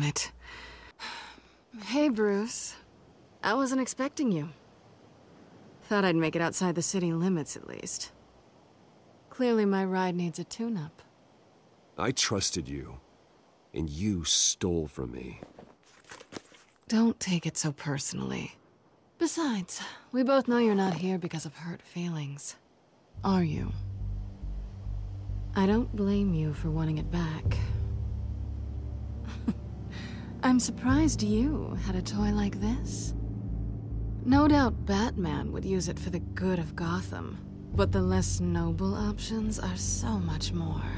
it. Hey, Bruce. I wasn't expecting you. Thought I'd make it outside the city limits, at least. Clearly my ride needs a tune-up. I trusted you, and you stole from me. Don't take it so personally. Besides, we both know you're not here because of hurt feelings. Are you? I don't blame you for wanting it back. I'm surprised you had a toy like this. No doubt Batman would use it for the good of Gotham, but the less noble options are so much more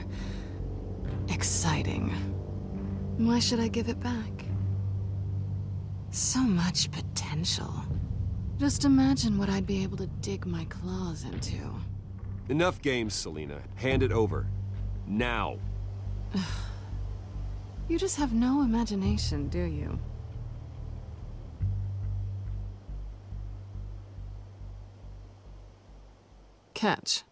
exciting. Why should I give it back? So much potential. Just imagine what I'd be able to dig my claws into. Enough games, Selina. Hand it over. Now. You just have no imagination, do you? Catch.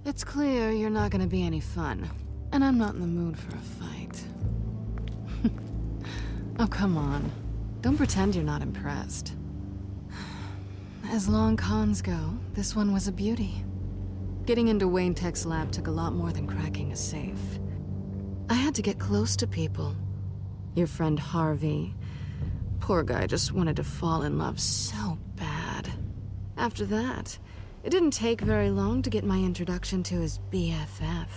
It's clear you're not gonna be any fun, and I'm not in the mood for a fight. Oh, come on. Don't pretend you're not impressed. As long cons go, this one was a beauty. Getting into Wayne Tech's lab took a lot more than cracking a safe. I had to get close to people. Your friend Harvey. Poor guy just wanted to fall in love so bad. After that, it didn't take very long to get my introduction to his BFF.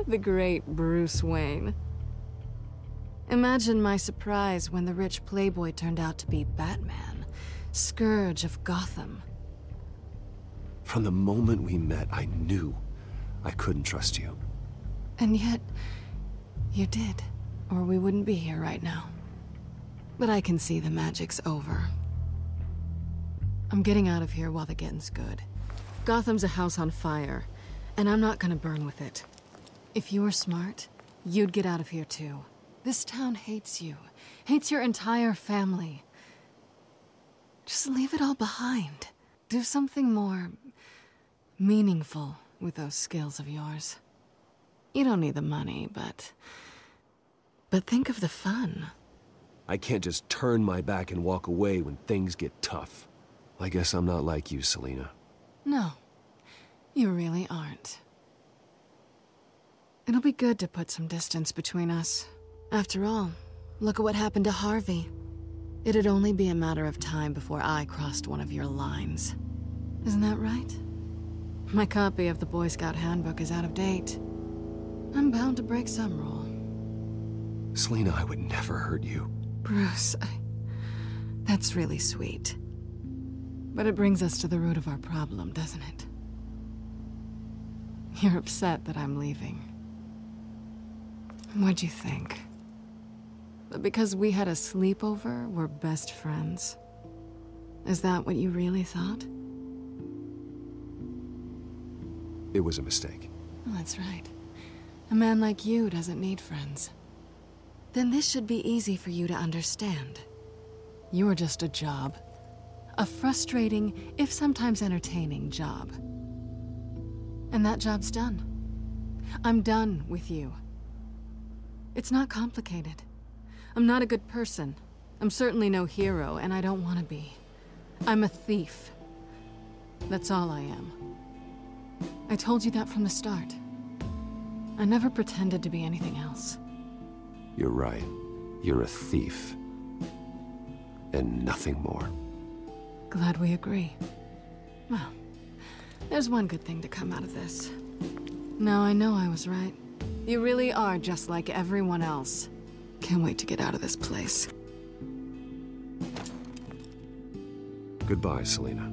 The great Bruce Wayne. Imagine my surprise when the rich playboy turned out to be Batman, scourge of Gotham. From the moment we met, I knew I couldn't trust you. And yet, you did, or we wouldn't be here right now. But I can see the magic's over. I'm getting out of here while the getting's good. Gotham's a house on fire, and I'm not gonna burn with it. If you were smart, you'd get out of here too. This town hates you, hates your entire family. Just leave it all behind. Do something more meaningful with those skills of yours. You don't need the money, but think of the fun. I can't just turn my back and walk away when things get tough. I guess I'm not like you, Selina. No, you really aren't. It'll be good to put some distance between us. After all, look at what happened to Harvey. It'd only be a matter of time before I crossed one of your lines. Isn't that right? My copy of the Boy Scout Handbook is out of date. I'm bound to break some rule. Selina, I would never hurt you. Bruce, that's really sweet. But it brings us to the root of our problem, doesn't it? You're upset that I'm leaving. What'd you think? That because we had a sleepover, we're best friends? Is that what you really thought? It was a mistake. Well, that's right. A man like you doesn't need friends. Then this should be easy for you to understand. You're just a job. A frustrating, if sometimes entertaining, job. And that job's done. I'm done with you. It's not complicated. I'm not a good person. I'm certainly no hero, and I don't want to be. I'm a thief. That's all I am. I told you that from the start. I never pretended to be anything else. You're right. You're a thief. And nothing more. Glad we agree. Well, there's one good thing to come out of this. Now I know I was right. You really are just like everyone else. Can't wait to get out of this place. Goodbye, Selina.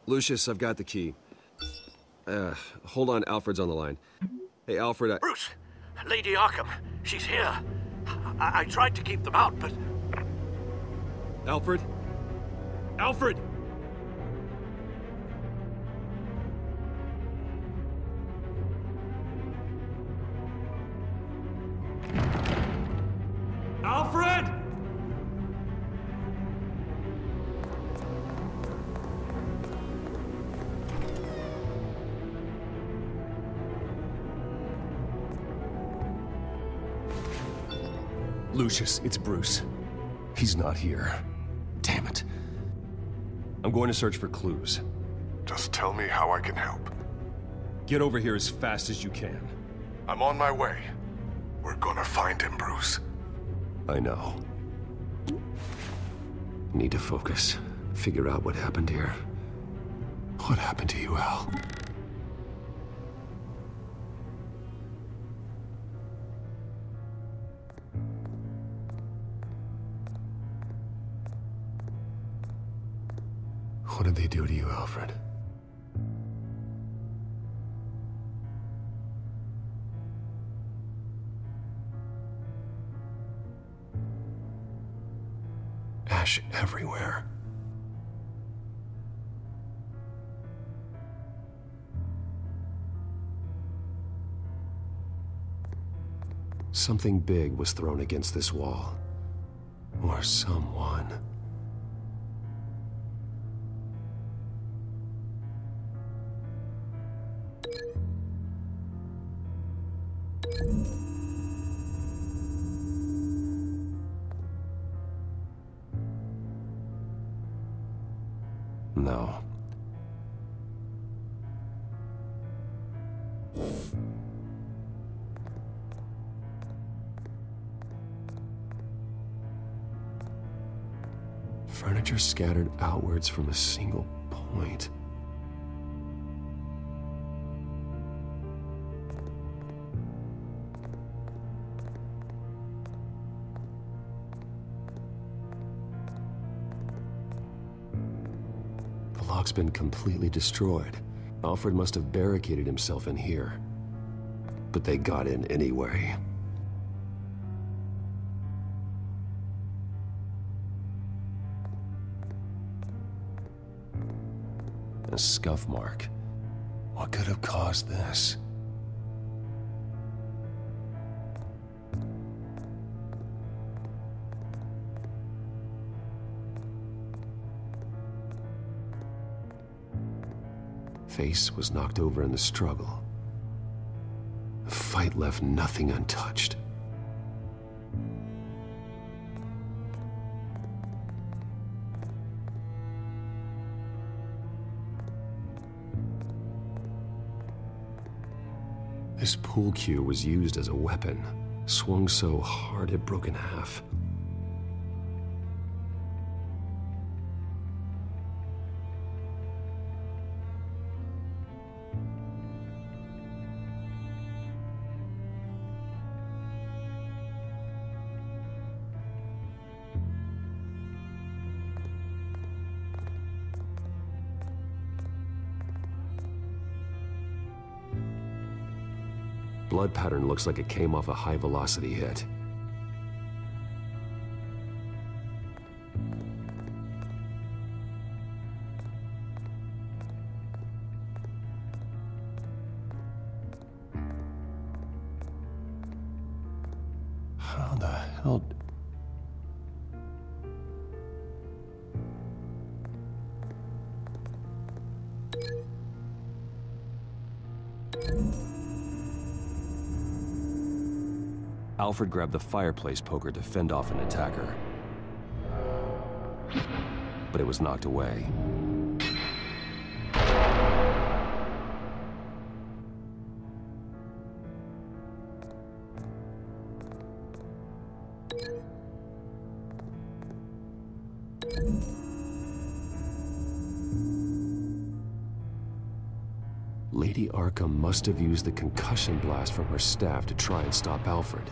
Lucius, I've got the key. Hold on, Alfred's on the line. Hey, Alfred, Bruce! Lady Arkham, she's here. I tried to keep them out, but... Alfred? Alfred! Alfred! Lucius, it's Bruce. He's not here. Damn it. I'm going to search for clues. Just tell me how I can help. Get over here as fast as you can. I'm on my way. We're gonna find him, Bruce. I know. Need to focus. Figure out what happened here. What happened to you, Al? What did they do to you, Alfred? Ash everywhere. Something big was thrown against this wall. Or someone. No. Furniture scattered outwards from a single point. The lock's been completely destroyed. Alfred must have barricaded himself in here. But they got in anyway. A scuff mark. What could have caused this? Face was knocked over in the struggle. The fight left nothing untouched. This pool cue was used as a weapon, swung so hard it broke in half. Blood pattern looks like it came off a high-velocity hit. How the hell... Alfred grabbed the fireplace poker to fend off an attacker. But it was knocked away. Lady Arkham must have used the concussion blast from her staff to try and stop Alfred.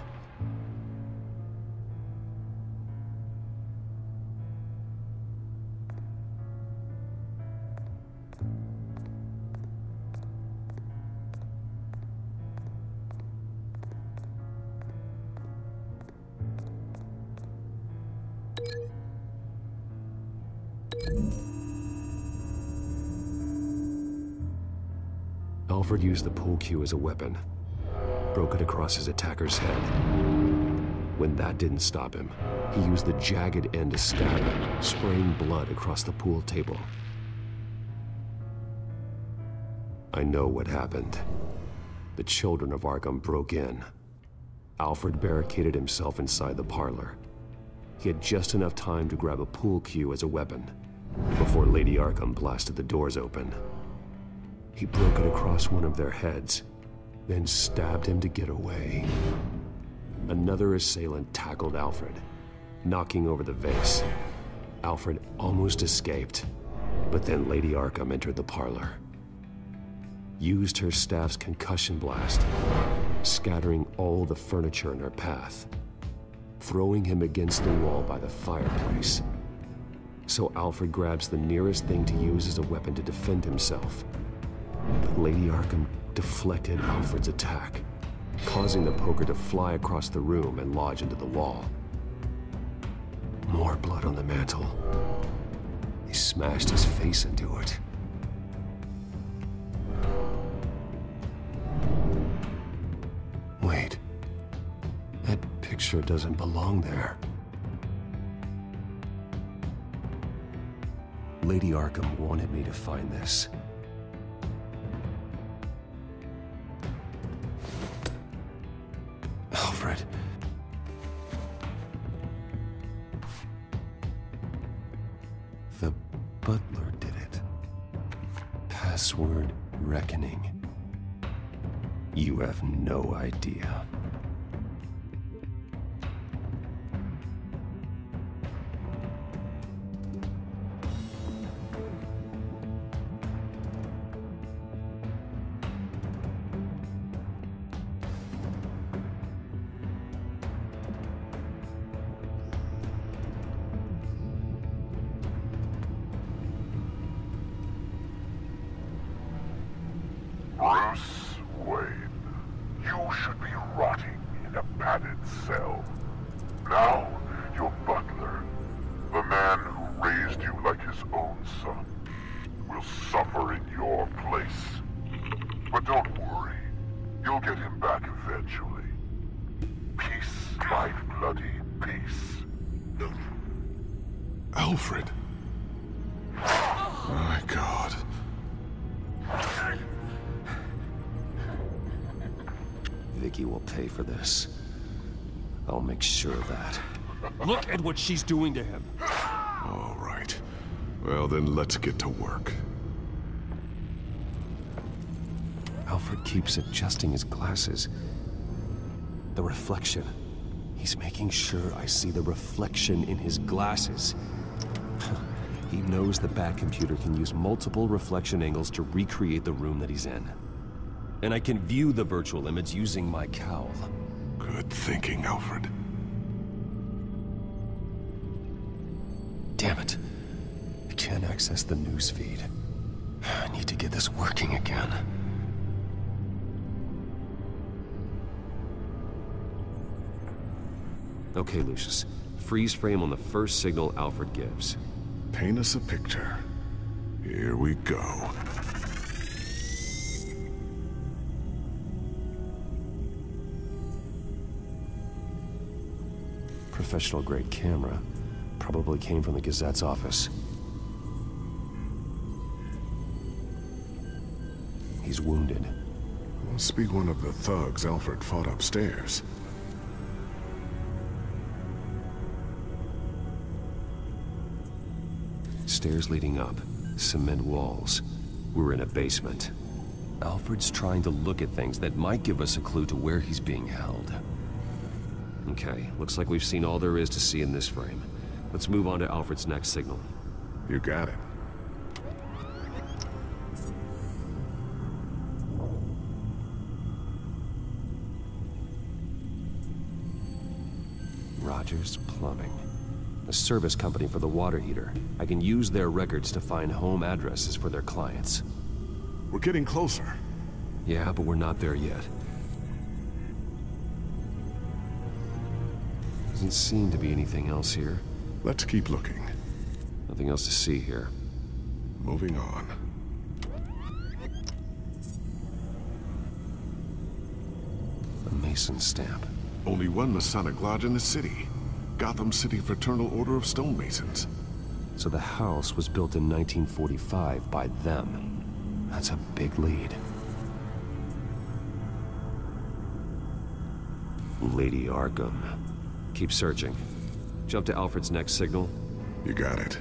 Alfred used the pool cue as a weapon, broke it across his attacker's head. When that didn't stop him, he used the jagged end to stab him, spraying blood across the pool table. I know what happened. The children of Arkham broke in. Alfred barricaded himself inside the parlor. He had just enough time to grab a pool cue as a weapon before Lady Arkham blasted the doors open. He broke it across one of their heads, then stabbed him to get away. Another assailant tackled Alfred, knocking over the vase. Alfred almost escaped, but then Lady Arkham entered the parlor, used her staff's concussion blast, scattering all the furniture in her path, throwing him against the wall by the fireplace. So Alfred grabs the nearest thing to use as a weapon to defend himself. But Lady Arkham deflected Alfred's attack, causing the poker to fly across the room and lodge into the wall. More blood on the mantel. He smashed his face into it. Wait. That picture doesn't belong there. Lady Arkham wanted me to find this. Alfred. The butler did it. Password reckoning. You have no idea. Bruce Wayne, you should be rotting in a padded cell. Now, your butler, the man who raised you like his own son, will suffer in your place. But don't worry, you'll get him back eventually. Peace, my bloody peace. Alfred. My God. Vicky will pay for this. I'll make sure of that. Look at what she's doing to him. All right. Well, then let's get to work. Alfred keeps adjusting his glasses. The reflection. He's making sure I see the reflection in his glasses. He knows the Batcomputer can use multiple reflection angles to recreate the room that he's in. And I can view the virtual image using my cowl. Good thinking, Alfred. Damn it. I can't access the news feed. I need to get this working again. Okay, Lucius. Freeze frame on the first signal Alfred gives. Paint us a picture. Here we go. Professional-grade camera. Probably came from the Gazette's office. He's wounded. Must be one of the thugs Alfred fought upstairs. Stairs leading up. Cement walls. We're in a basement. Alfred's trying to look at things that might give us a clue to where he's being held. Okay, looks like we've seen all there is to see in this frame. Let's move on to Alfred's next signal. You got it. Rogers Plumbing. A service company for the water heater. I can use their records to find home addresses for their clients. We're getting closer. Yeah, but we're not there yet. Doesn't seem to be anything else here. Let's keep looking. Nothing else to see here. Moving on. A Mason stamp. Only one Masonic lodge in the city. Gotham City Fraternal Order of Stonemasons. So the house was built in 1945 by them. That's a big lead. Lady Arkham. Keep searching. Jump to Alfred's next signal. You got it.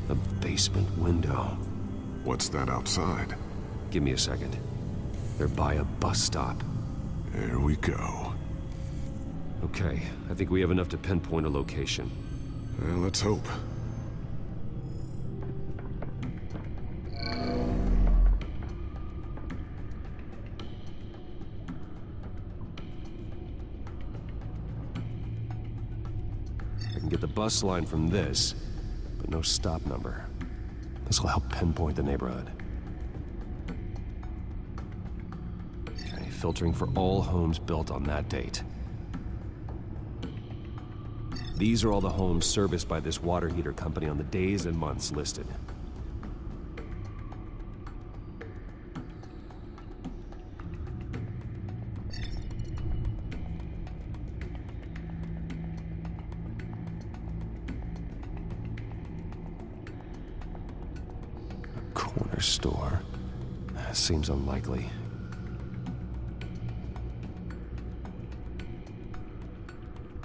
A basement window. What's that outside? Give me a second. They're by a bus stop. There we go. Okay, I think we have enough to pinpoint a location. Well, let's hope. I can get the bus line from this, but no stop number. This will help pinpoint the neighborhood. Okay, filtering for all homes built on that date. These are all the homes serviced by this water heater company on the days and months listed. A corner store. Seems unlikely.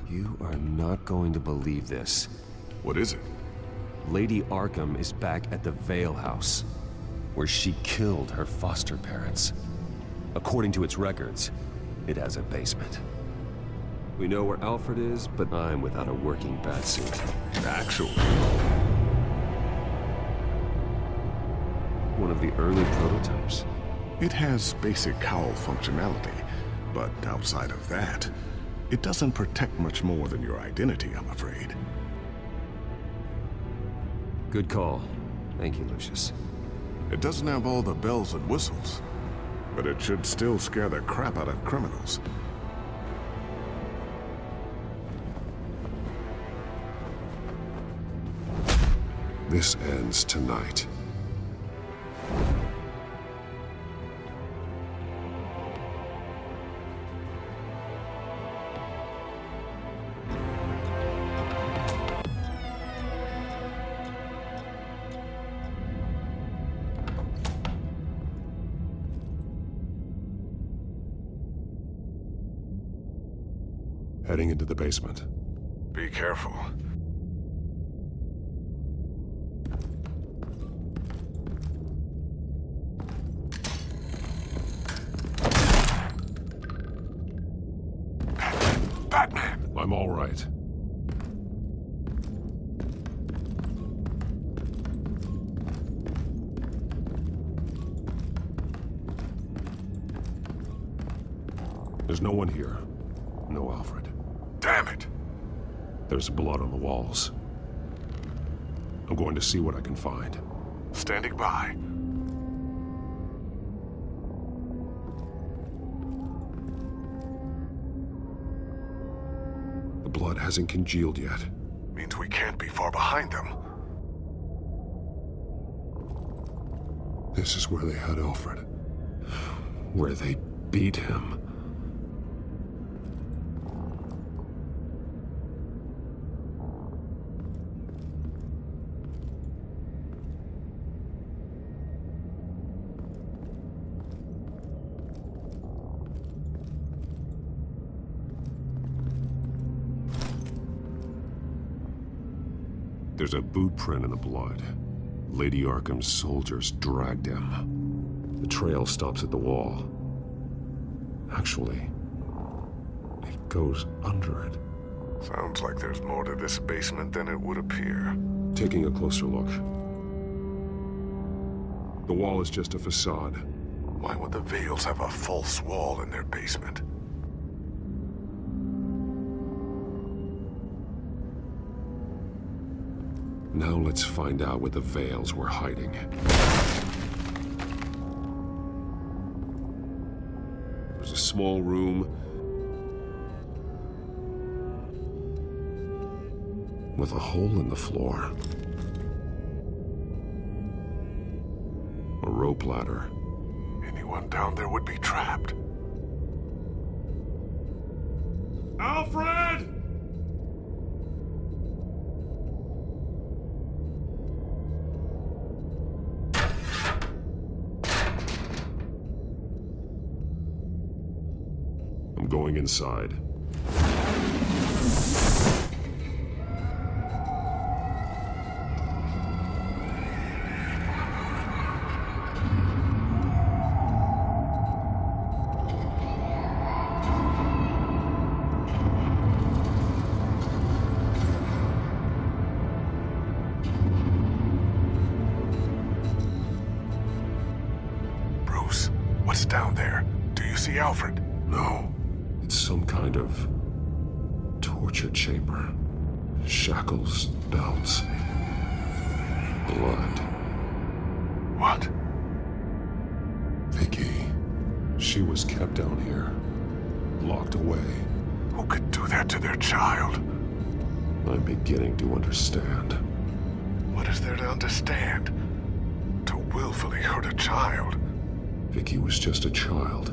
You are not going to believe this. What is it? Lady Arkham is back at the Vale House, where she killed her foster parents. According to its records, it has a basement. We know where Alfred is, but I'm without a working batsuit. Actually. One of the early prototypes. It has basic cowl functionality, but outside of that, it doesn't protect much more than your identity, I'm afraid. Good call. Thank you, Lucius. It doesn't have all the bells and whistles, but it should still scare the crap out of criminals. This ends tonight. Heading into the basement. Be careful. Batman! I'm all right. There's no one here. No Alfred. Damn it! There's blood on the walls. I'm going to see what I can find. Standing by. The blood hasn't congealed yet. Means we can't be far behind them. This is where they had Alfred. Where they beat him. There's a boot print in the blood. Lady Arkham's soldiers dragged him. The trail stops at the wall. Actually, it goes under it. Sounds like there's more to this basement than it would appear. Taking a closer look. The wall is just a facade. Why would the Vales have a false wall in their basement? Now let's find out where the Vales were hiding. There's a small room with a hole in the floor. A rope ladder. Anyone down there would be trapped. Alfred! I'm going inside. Bruce, what's down there? Do you see Alfred? No. It's some kind of torture chamber. Shackles, belts, blood. What? Vicky. She was kept down here, locked away. Who could do that to their child? I'm beginning to understand. What is there to understand? To willfully hurt a child? Vicky was just a child,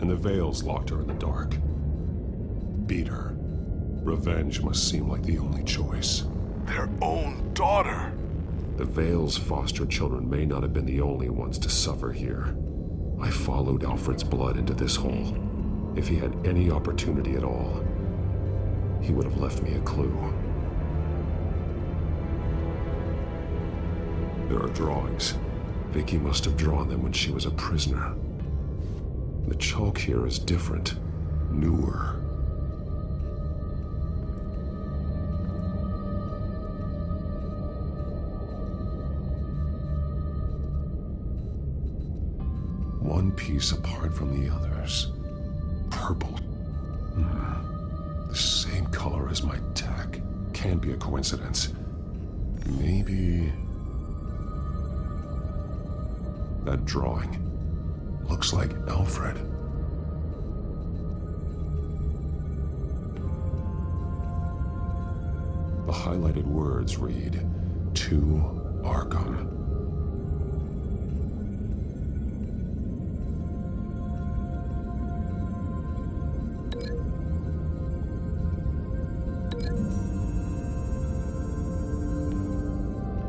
and the Veils locked her in the dark. Beat her. Revenge must seem like the only choice. Their own daughter! The Veils' foster children may not have been the only ones to suffer here. I followed Alfred's blood into this hole. If he had any opportunity at all, he would have left me a clue. There are drawings. Vicky must have drawn them when she was a prisoner. The chalk here is different, newer. One piece apart from the others. Purple. The same color as my tech. Can't be a coincidence. Maybe... That drawing looks like Alfred. The highlighted words read, "To Arkham."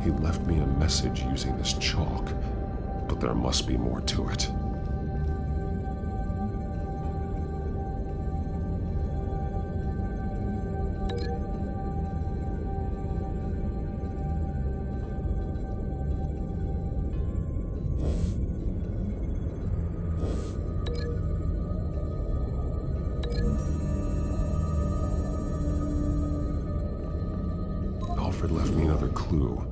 He left me a message using this chalk. But there must be more to it. Alfred left me another clue.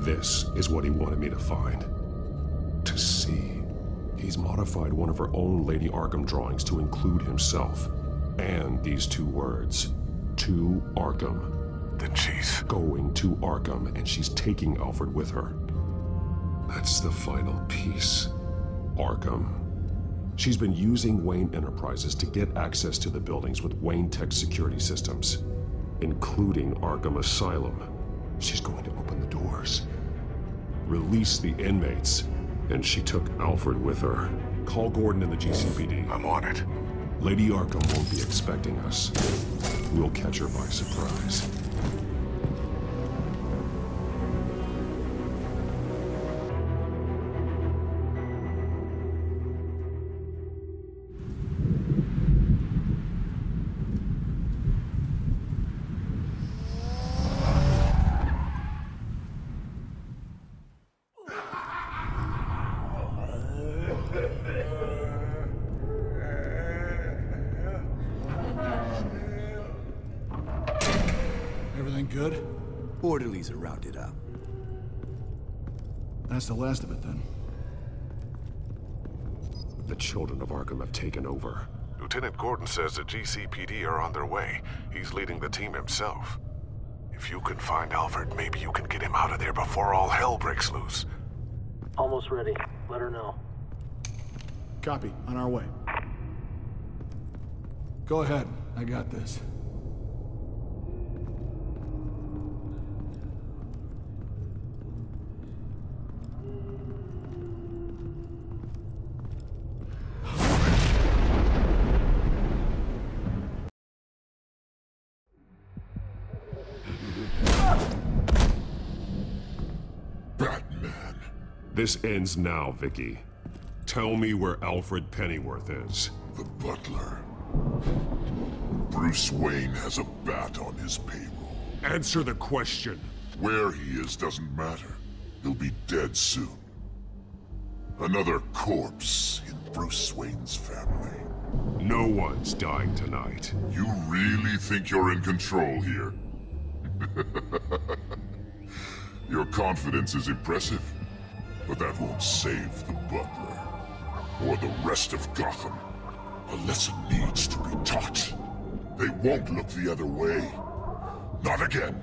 This is what he wanted me to find. To see. He's modified one of her own Lady Arkham drawings to include himself. And these two words. To Arkham. Then she's going to Arkham, and she's taking Alfred with her. That's the final piece. Arkham. She's been using Wayne Enterprises to get access to the buildings with Wayne Tech security systems, including Arkham Asylum. She's going to open the doors, release the inmates, and she took Alfred with her. Call Gordon in the GCPD. I'm on it. Lady Arkham won't be expecting us. We'll catch her by surprise. Everything good? Orderlies are rounded up. That's the last of it, then. The children of Arkham have taken over. Lieutenant Gordon says the GCPD are on their way. He's leading the team himself. If you can find Alfred, maybe you can get him out of there before all hell breaks loose. Almost ready. Let her know. Copy. On our way. Go ahead. I got this. This ends now, Vicky. Tell me where Alfred Pennyworth is. The butler. Bruce Wayne has a bat on his payroll. Answer the question. Where he is doesn't matter. He'll be dead soon. Another corpse in Bruce Wayne's family. No one's dying tonight. You really think you're in control here? Your confidence is impressive, but that won't save the butler. Or the rest of Gotham. A lesson needs to be taught. They won't look the other way. Not again.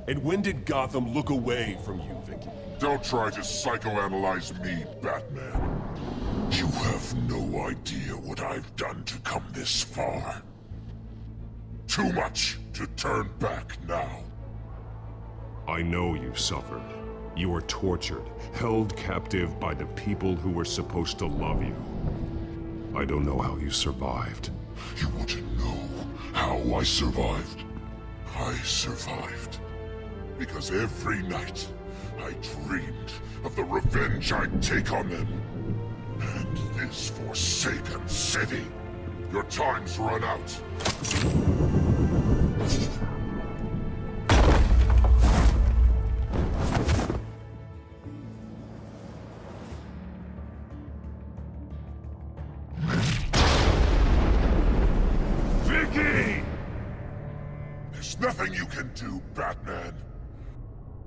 And when did Gotham look away from you, Vicky? Don't try to psychoanalyze me, Batman. You have no idea what I've done to come this far. Too much to turn back now. I know you suffered. You were tortured, held captive by the people who were supposed to love you. I don't know how you survived. You want to know how I survived? I survived because every night I dreamed of the revenge I'd take on them. And this forsaken city. Your time's run out. Vicky! There's nothing you can do, Batman.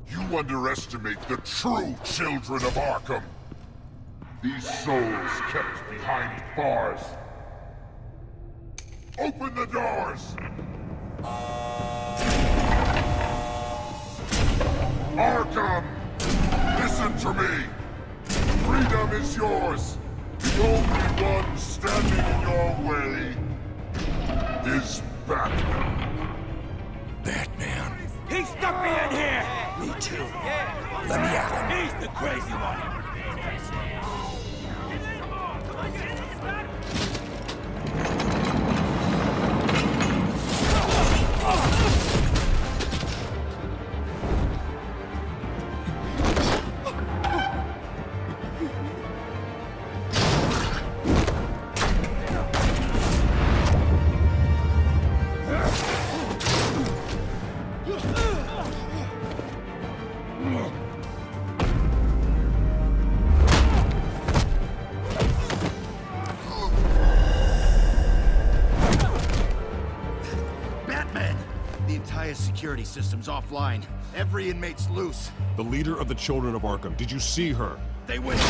You underestimate the true children of Arkham. These souls kept behind bars. Open the doors! Arkham! Listen to me! Freedom is yours! The only one standing in your way is Batman. Batman. He stuck me in here! Me too. Let me at him. He's the crazy one! Security system's offline. Every inmate's loose. The leader of the Children of Arkham. Did you see her? They went.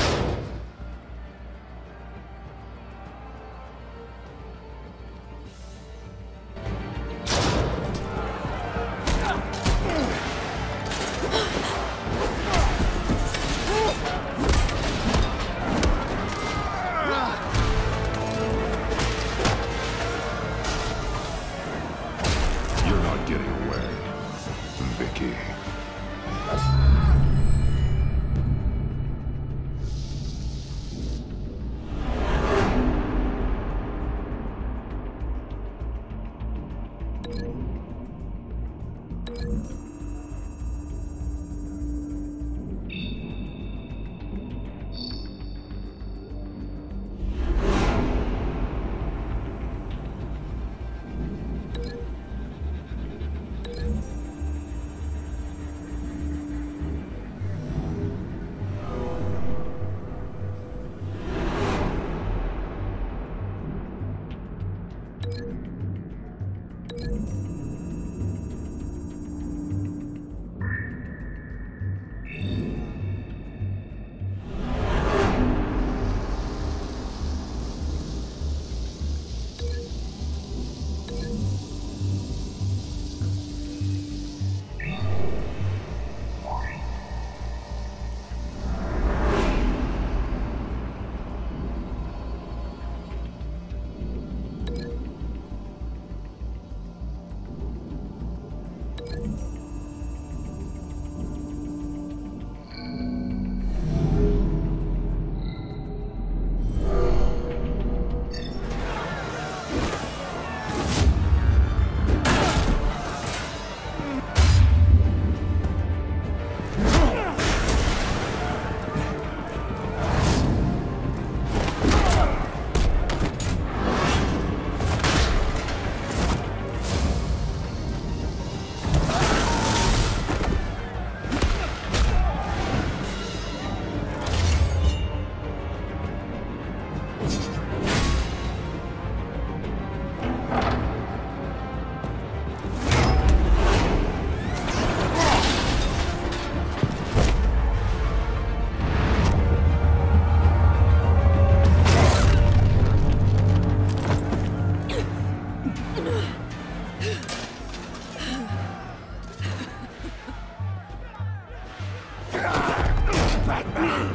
Batman!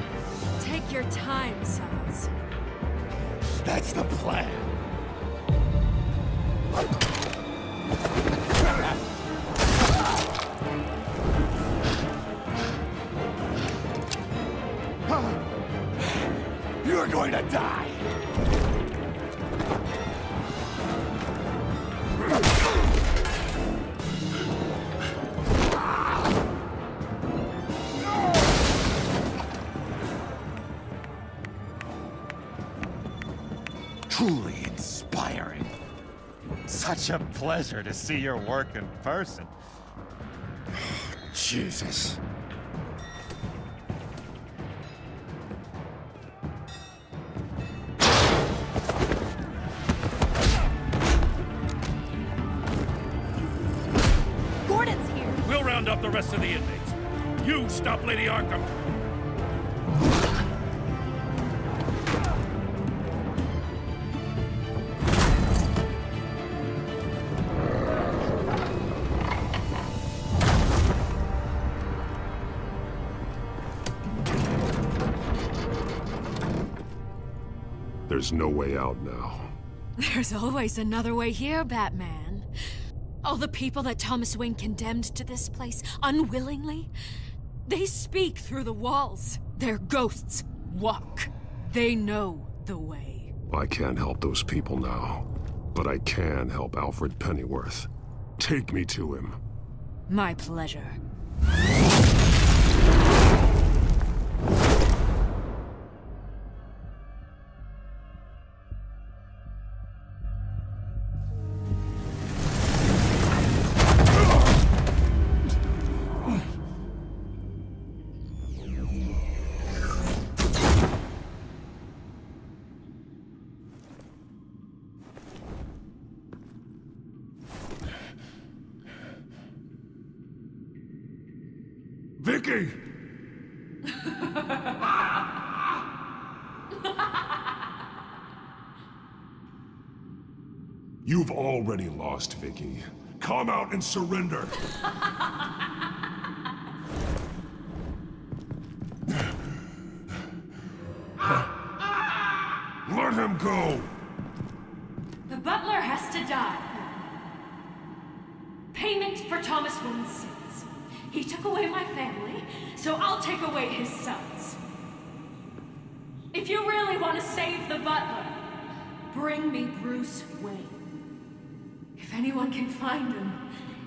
Take your time, sons. That's the plan. You're going to die! Truly inspiring. Such a pleasure to see your work in person. Jesus. Gordon's here. We'll round up the rest of the inmates. You stop Lady Arkham. There's no way out now. There's always another way here, Batman. All the people that Thomas Wayne condemned to this place unwillingly, they speak through the walls. Their ghosts walk. They know the way. I can't help those people now, but I can help Alfred Pennyworth. Take me to him. My pleasure. Vicky! You've already lost, Vicky. Come out and surrender! Let him go! The butler has to die. Payment for Thomas Wayne's sins. He took away my family, so I'll take away his sons. If you really want to save the butler, bring me Bruce Wayne. If anyone can find him,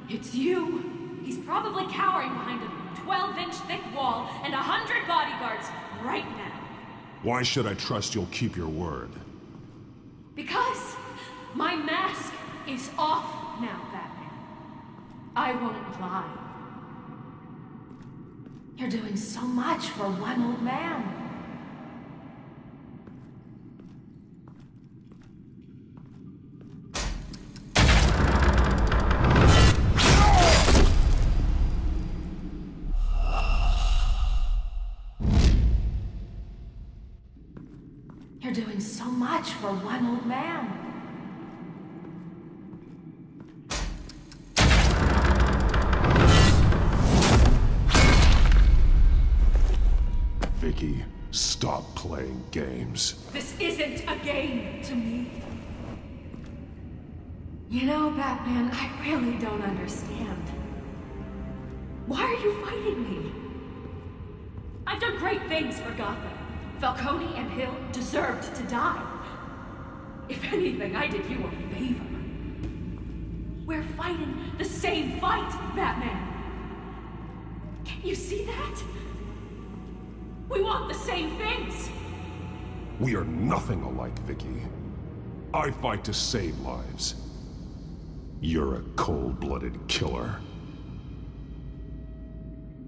it's you. He's probably cowering behind a 12-inch thick wall and 100 bodyguards right now. Why should I trust you'll keep your word? Because my mask is off now, Batman. I won't lie. You're doing so much for one old man. You're doing so much for one old man. Vicky, stop playing games. This isn't a game to me. You know, Batman, I really don't understand. Why are you fighting me? I've done great things for Gotham. Falcone and Hill deserved to die. If anything, I did you a favor. We're fighting the same fight, Batman. Can you see that? We want the same things. We are nothing alike, Vicky. I fight to save lives. You're a cold-blooded killer.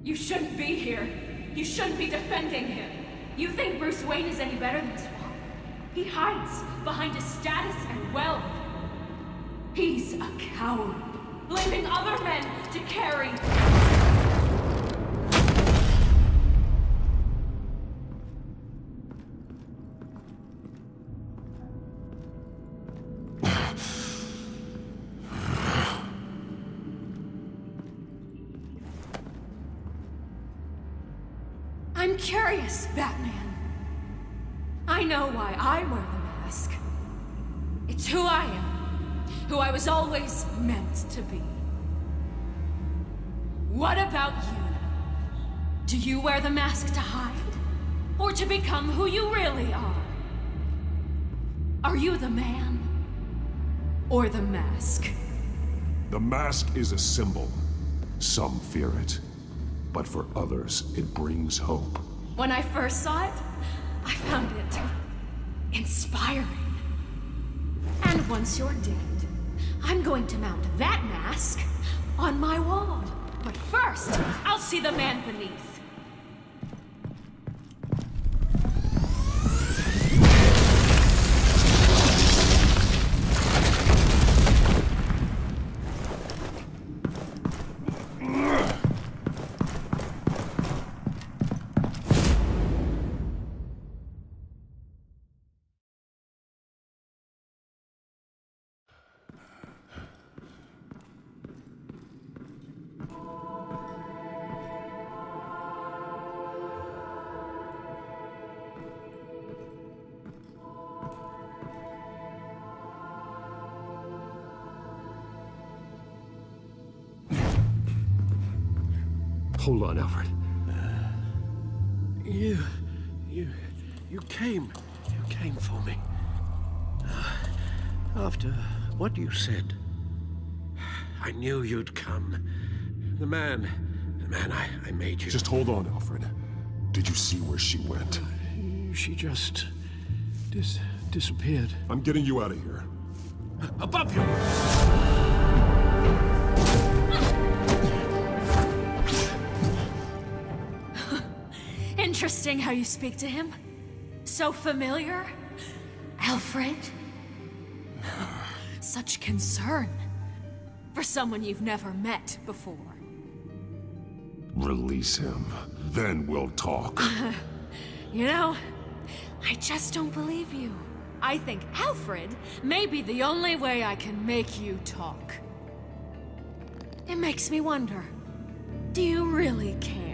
You shouldn't be here. You shouldn't be defending him. You think Bruce Wayne is any better than his father? He hides behind his status and wealth. He's a coward, leaving other men to carry. I'm curious, Batman. I know why I wear the mask. It's who I am. Who I was always meant to be. What about you? Do you wear the mask to hide? Or to become who you really are? Are you the man? Or the mask? The mask is a symbol. Some fear it. But for others, it brings hope. When I first saw it, I found it inspiring. And once you're dead, I'm going to mount that mask on my wall. But first, I'll see the man beneath. Hold on, Alfred. You came for me. After what you said, I knew you'd come. The man I made you. Just hold on, Alfred. Did you see where she went? She just disappeared. I'm getting you out of here. Above you! Interesting how you speak to him. So familiar. Alfred. Such concern. For someone you've never met before. Release him. Then we'll talk. You know, I just don't believe you. I think Alfred may be the only way I can make you talk. It makes me wonder, do you really care?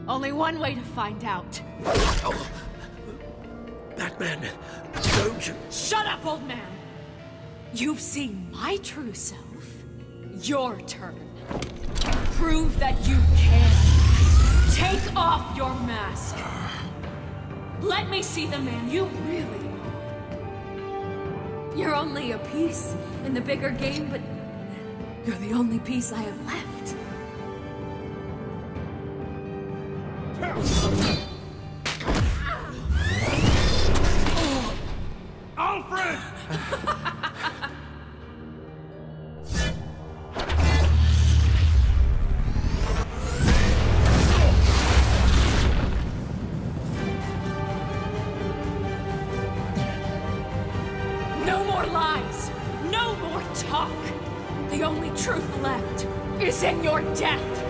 Only one way to find out. Oh. Batman, don't you... Shut up, old man! You've seen my true self. Your turn. Prove that you can. Take off your mask. Let me see the man you really are. You're only a piece in the bigger game, but you're the only piece I have left. Alfred! No more lies! No more talk! The only truth left is in your death!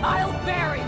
I'll bury you!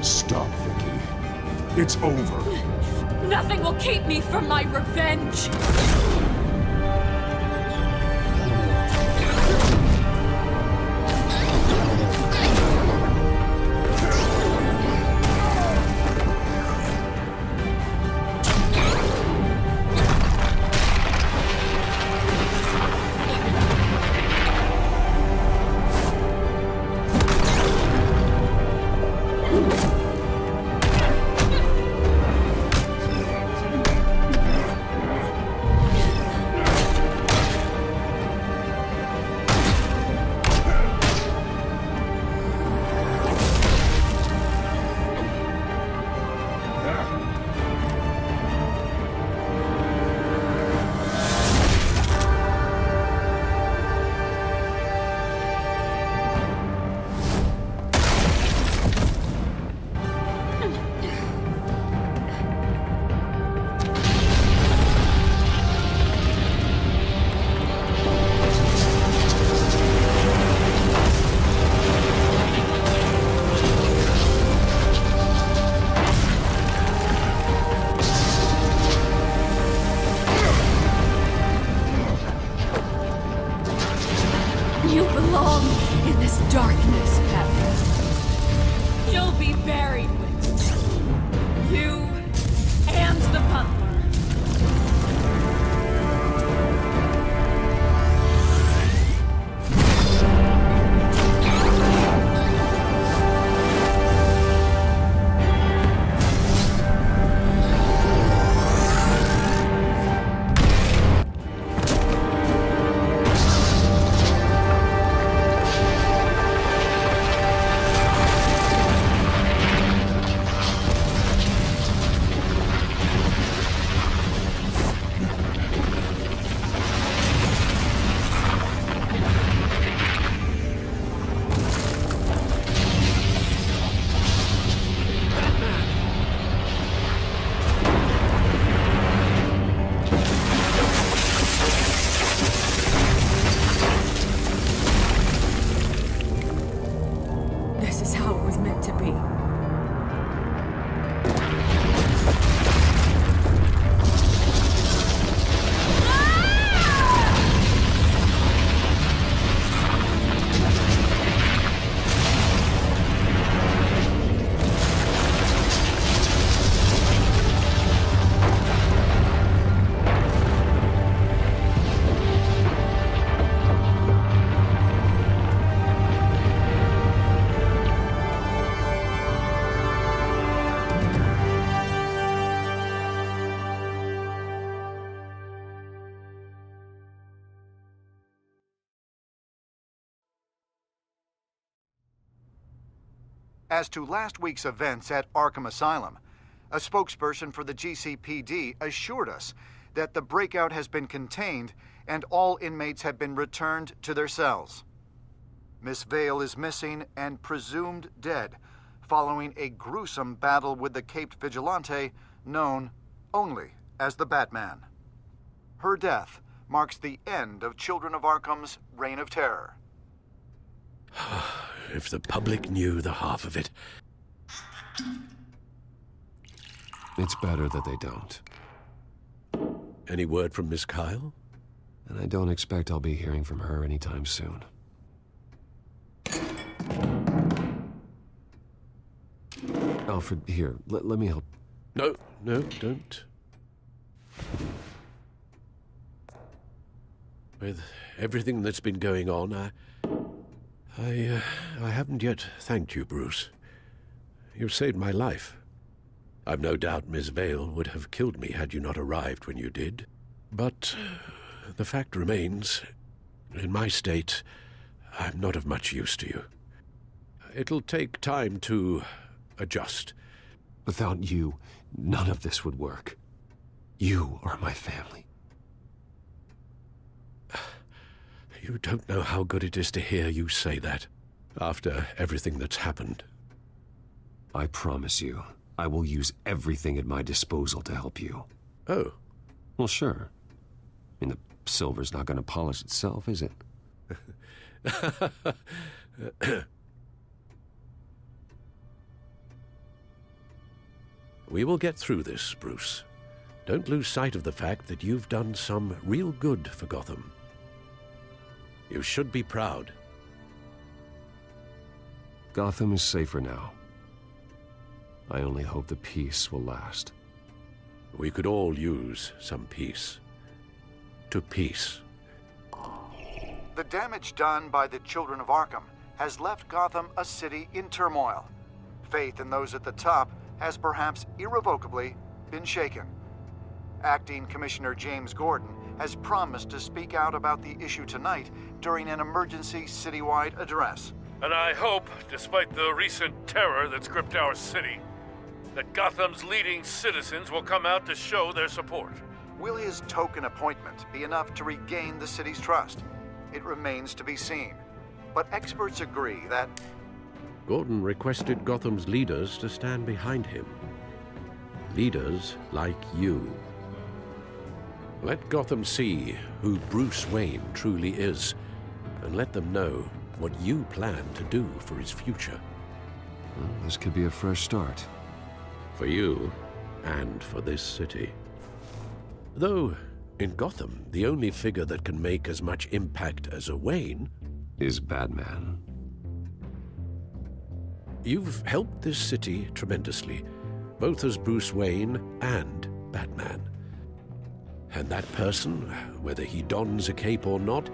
Stop, Vicky. It's over. Nothing will keep me from my revenge! You belong in this darkness, Pepper. You'll be buried with it. You and the butler. This is how it was meant to be. As to last week's events at Arkham Asylum, a spokesperson for the GCPD assured us that the breakout has been contained and all inmates have been returned to their cells. Miss Vale is missing and presumed dead following a gruesome battle with the caped vigilante known only as the Batman. Her death marks the end of Children of Arkham's reign of terror. If the public knew the half of it. It's better that they don't. Any word from Miss Kyle? And I don't expect I'll be hearing from her anytime soon. Alfred, here, let me help. No, don't. With everything that's been going on, I haven't yet thanked you, Bruce. You've saved my life. I've no doubt Miss Vale would have killed me had you not arrived when you did. But the fact remains, in my state, I'm not of much use to you. It'll take time to adjust. Without you, none of this would work. You are my family. You don't know how good it is to hear you say that, after everything that's happened. I promise you, I will use everything at my disposal to help you. Oh. Well, sure. I mean, the silver's not going to polish itself, is it? We will get through this, Bruce. Don't lose sight of the fact that you've done some real good for Gotham. You should be proud. Gotham is safer now. I only hope the peace will last. We could all use some peace. To peace. The damage done by the Children of Arkham has left Gotham a city in turmoil. Faith in those at the top has perhaps irrevocably been shaken. Acting Commissioner James Gordon has promised to speak out about the issue tonight during an emergency citywide address. And I hope, despite the recent terror that's gripped our city, that Gotham's leading citizens will come out to show their support. Will his token appointment be enough to regain the city's trust? It remains to be seen. But experts agree that Gordon requested Gotham's leaders to stand behind him. Leaders like you. Let Gotham see who Bruce Wayne truly is, and let them know what you plan to do for his future. Well, this could be a fresh start. For you, and for this city. Though, in Gotham, the only figure that can make as much impact as a Wayne is Batman. You've helped this city tremendously, both as Bruce Wayne and Batman. And that person, whether he dons a cape or not,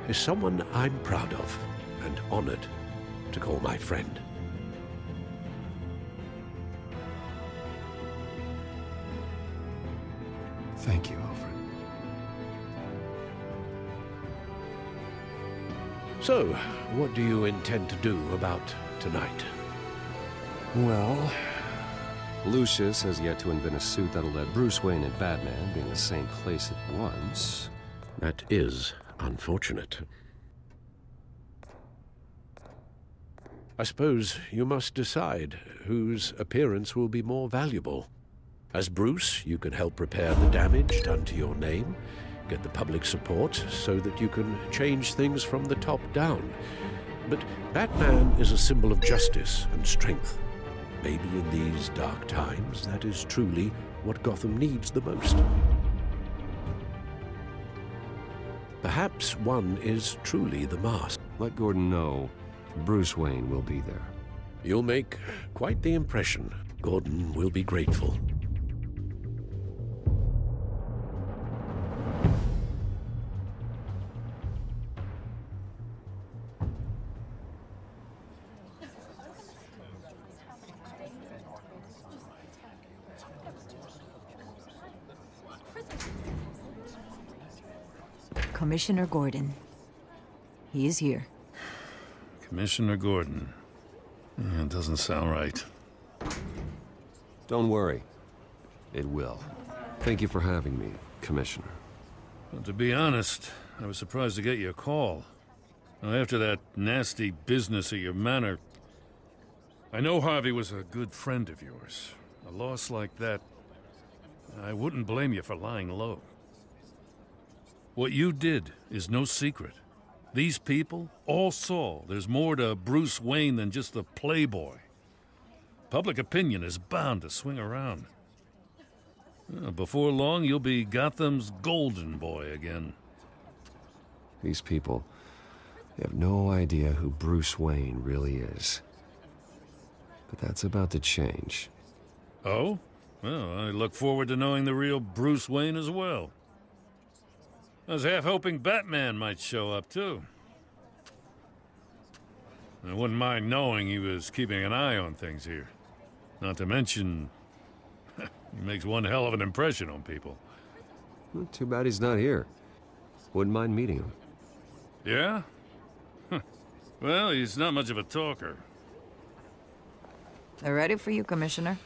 is someone I'm proud of and honored to call my friend. Thank you, Alfred. So, what do you intend to do about tonight? Well, Lucius has yet to invent a suit that'll let Bruce Wayne and Batman be in the same place at once. That is unfortunate. I suppose you must decide whose appearance will be more valuable. As Bruce, you can help repair the damage done to your name, get the public support so that you can change things from the top down. But Batman is a symbol of justice and strength. Maybe in these dark times, that is truly what Gotham needs the most. Perhaps one is truly the mask. Let Gordon know Bruce Wayne will be there. You'll make quite the impression. Gordon will be grateful. Commissioner Gordon. He is here. Commissioner Gordon. It doesn't sound right. Don't worry. It will. Thank you for having me, Commissioner. Well, to be honest, I was surprised to get your call. Now, after that nasty business at your manor, I know Harvey was a good friend of yours. A loss like that, I wouldn't blame you for lying low. What you did is no secret. These people all saw there's more to Bruce Wayne than just the playboy. Public opinion is bound to swing around. Before long, you'll be Gotham's golden boy again. These people, they have no idea who Bruce Wayne really is. But that's about to change. Oh? Well, I look forward to knowing the real Bruce Wayne as well. I was half hoping Batman might show up, too. I wouldn't mind knowing he was keeping an eye on things here. Not to mention, he makes one hell of an impression on people. Well, too bad he's not here. Wouldn't mind meeting him. Yeah? Well, he's not much of a talker. They're ready for you, Commissioner.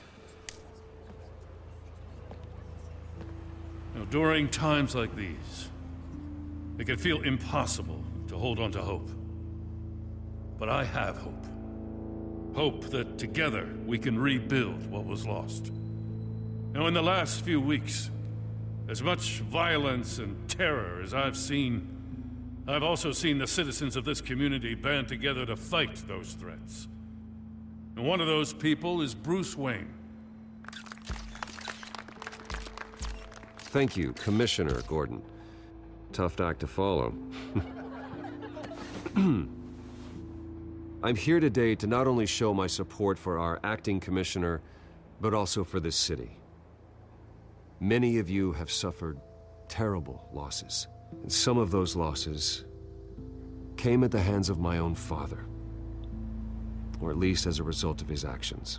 Now, during times like these, it can feel impossible to hold on to hope. But I have hope. Hope that together we can rebuild what was lost. Now, in the last few weeks, as much violence and terror as I've seen, I've also seen the citizens of this community band together to fight those threats. And one of those people is Bruce Wayne. Thank you, Commissioner Gordon. Tough act to follow. I'm here today to not only show my support for our acting commissioner, but also for this city. Many of you have suffered terrible losses, and some of those losses came at the hands of my own father, or at least as a result of his actions.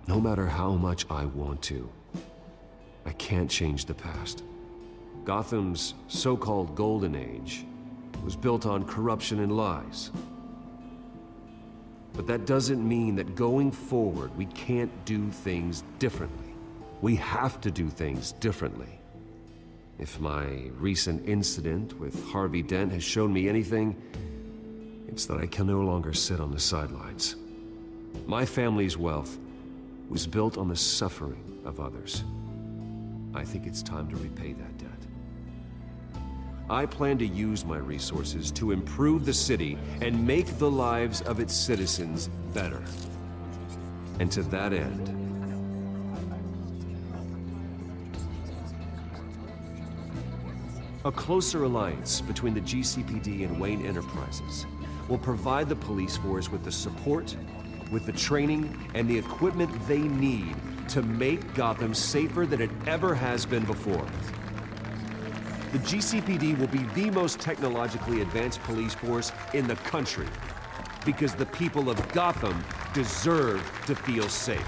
No matter how much I want to, I can't change the past. Gotham's so-called Golden Age was built on corruption and lies. But that doesn't mean that going forward we can't do things differently. We have to do things differently. If my recent incident with Harvey Dent has shown me anything, it's that I can no longer sit on the sidelines. My family's wealth was built on the suffering of others. I think it's time to repay that debt. I plan to use my resources to improve the city and make the lives of its citizens better. And to that end, a closer alliance between the GCPD and Wayne Enterprises will provide the police force with the support, with the training, and the equipment they need to make Gotham safer than it ever has been before. The GCPD will be the most technologically advanced police force in the country, because the people of Gotham deserve to feel safe.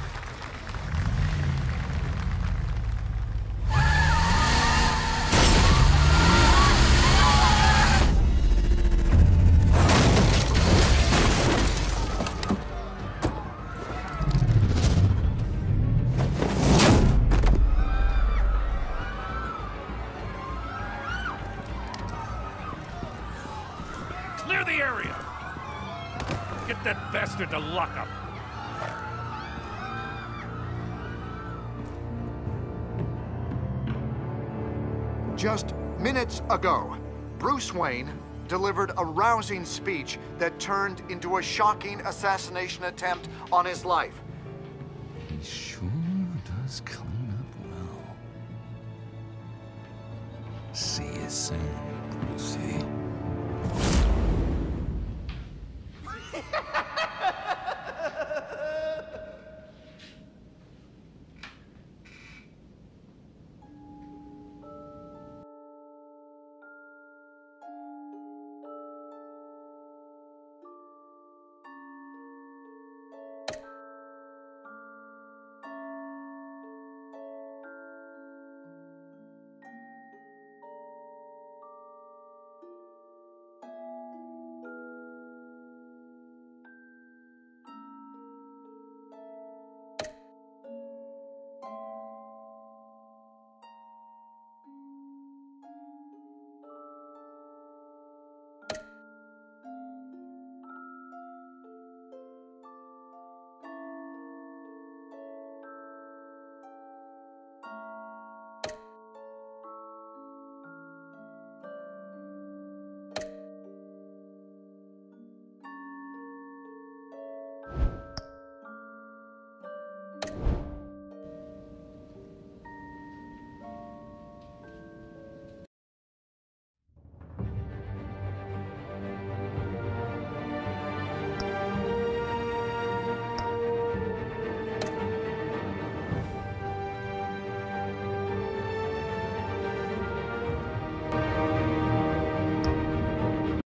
Clear the area! Get that bastard to lock up! Just minutes ago, Bruce Wayne delivered a rousing speech that turned into a shocking assassination attempt on his life. He sure does clean up well. See you soon, Brucey.